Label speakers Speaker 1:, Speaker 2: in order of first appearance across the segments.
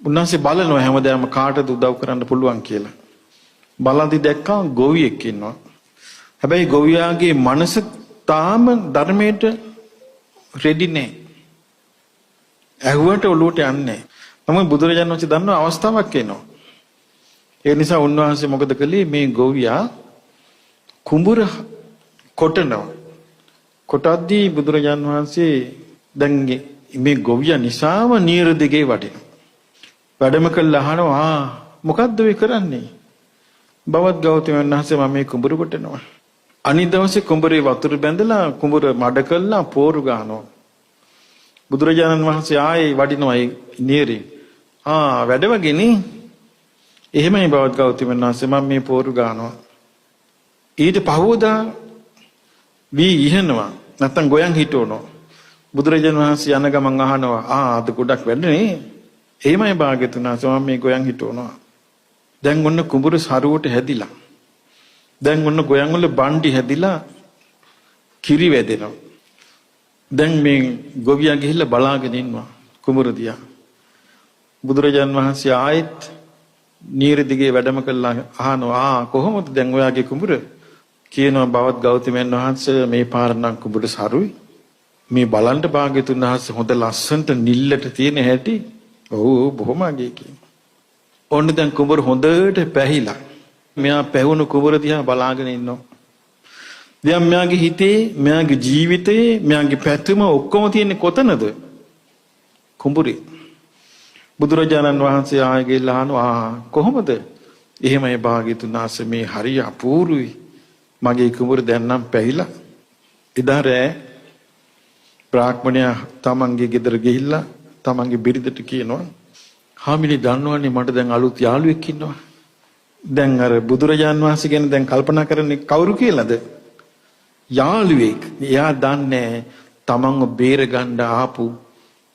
Speaker 1: උන්වහන්සේ බලනවා හැමදාම කාටද උදව් කරන්න පුළුවන් කියලා. බලන්දි දැක්කා ගොවියෙක් ඉන්නවා. හැබැයි ගොවියාගේ මනස තාම ධර්මයට රෙඩි නැහැ. ඇහුවට ඔලුවට යන්නේ නැහැ. තමයි බුදුරජාණන් වහන්සේ දන්න අවස්ථාවක් එනවා. ඒ නිසා උන්වහන්සේ මොකද කළේ? මේ ගොවියා කුඹුර කොටනවා. කොටද්දී බුදුරජාණන් වහන්සේ දැන් මේ ගොවියා නිසාම නියර දිගේ වටිනවා. වැඩම කළා අහනවා මොකද්ද ඔය කරන්නේ? බවත් ගෞතමයන් වහන්සේ මම මේ කුඹුර කොටනවා. අනිත් දවසේ කුඹුරේ වතුර බැඳලා කුඹුර මඩ කළා පෝරු ගන්නවා. බුදුරජාණන් වහන්සේ ආයේ වඩිනවා නියරේ. වැඩ වගේනේ. එහෙමයි බවත් ගෞතමයන් වහන්සේ මම මේ පෝරු ගන්නවා. ඊට පහවදා වී ඉහනවා. නැත්තම් ගොයන් හිටවනවා. බුදුරජාණන් වහන්සේ යන ගමන් අහනවා අද ගොඩක් වැඩනේ. එහෙමයි භාග්‍යතුන් වහන්සේ මම මේ ගොයන් හිටවනවා. දැන් ඔන්න කුඹුර සරුවට හැදිලා. දැන් ඔන්න ගොයන් වල බණ්ඩි හැදිලා කිරි වැදෙනවා. දැන් මේ ගොවියා ගිහිල්ලා බලාගෙන ඉන්නවා කුඹුර දිහා. බුදුරජාන් වහන්සේ ආයෙත් නීර දිගේ වැඩම කළා අහනවා කොහොමද දැන් ඔයාගේ කුඹුර? කියනවා බවත් ගෞතමයන් වහන්සේ මේ පාර නම් කුඹුර සරුයි. මේ බලන්න භාග්‍යතුන් වහන්සේ හොඳ ලස්සනට නිල්ලට තියෙන හැටි. ඔව් බොහොම අගේ කියනවා. ඔන්න දැන් කුඹුර හොඳට පැහිලා. මෙයා පැහුණු කුඹුර දිහා බලාගෙන ඉන්නවා. දැන් මෙයාගේ හිතේ, මෙයාගේ ජීවිතේ, මෙයාගේ පැතුම ඔක්කොම තියෙන්නේ කොතනද? කුඹුරේ. බුදුරජාණන් වහන්සේ ආයෙ ගිහලා අහනවා කොහොමද? එහෙමයි භාග්‍යතුන් වහන්සේ මේ හරිය අපූර්වයි. මගේ කුඹුර දැන් නම් පැහිලා. එදා රෑ බ්‍රාහ්මණයා තමන්ගේ ගෙදර ගිහිල්ලා තමන්ගේ බිරිඳට කියනවා හාමිනේ දන්නවනේ මට දැන් අලුත් යාළුවෙක් ඉන්නවා. දැන් අර බුදුරජාන් වහන්සේ ගැන දැන් කල්පනා කරන්නේ කවුරු කියලාද? යාළුවෙක්. එයා දන්නේ තමන්ව බේර ගන්න ආපු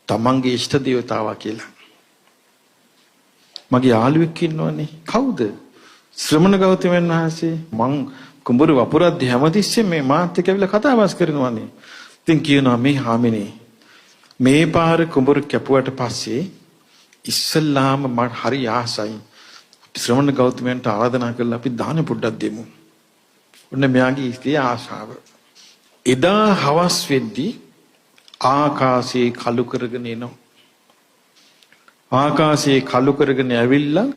Speaker 1: තමන්ගේ ඉෂ්ට දේවතාවා කියලා. මගේ යාළුවෙක් ඉන්නවනේ. කවුද? ශ්‍රමණ ගෞතමයන් වහන්සේ. මං කුඹුර වපුරද්දී හැමතිස්සෙම මේ මාත් එක්ක ඇවිල්ලා කතා බස් කරනවානේ. ඉතින් කියනවා මේ හාමිනේ මේ පාර කුඹුර කැපුවට පස්සේ ඉස්සල්ලාම මට හරි ආසයි ශ්‍රමණ ගෞතමයන්ට ආරාධනා කළා අපි දාන පොඩ්ඩක් දෙමු. ඔන්න මෙයාගේ ඉස්තේ ආශාව. එදා හවස් වෙද්දී ආකාශයේ කළු කරගෙන එනවා. ආකාශයේ කළු කරගෙන ඇවිල්ලා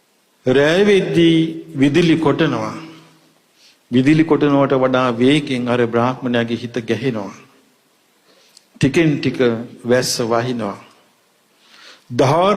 Speaker 1: රැය වෙද්දී විදුලි කොටනවා. විදුලි කොටනවට වඩා වේගෙන් අර බ්‍රාහ්මණයාගේ හිත ගැහෙනවා. ටිකෙන් ටික වැස්ස වහිනවා.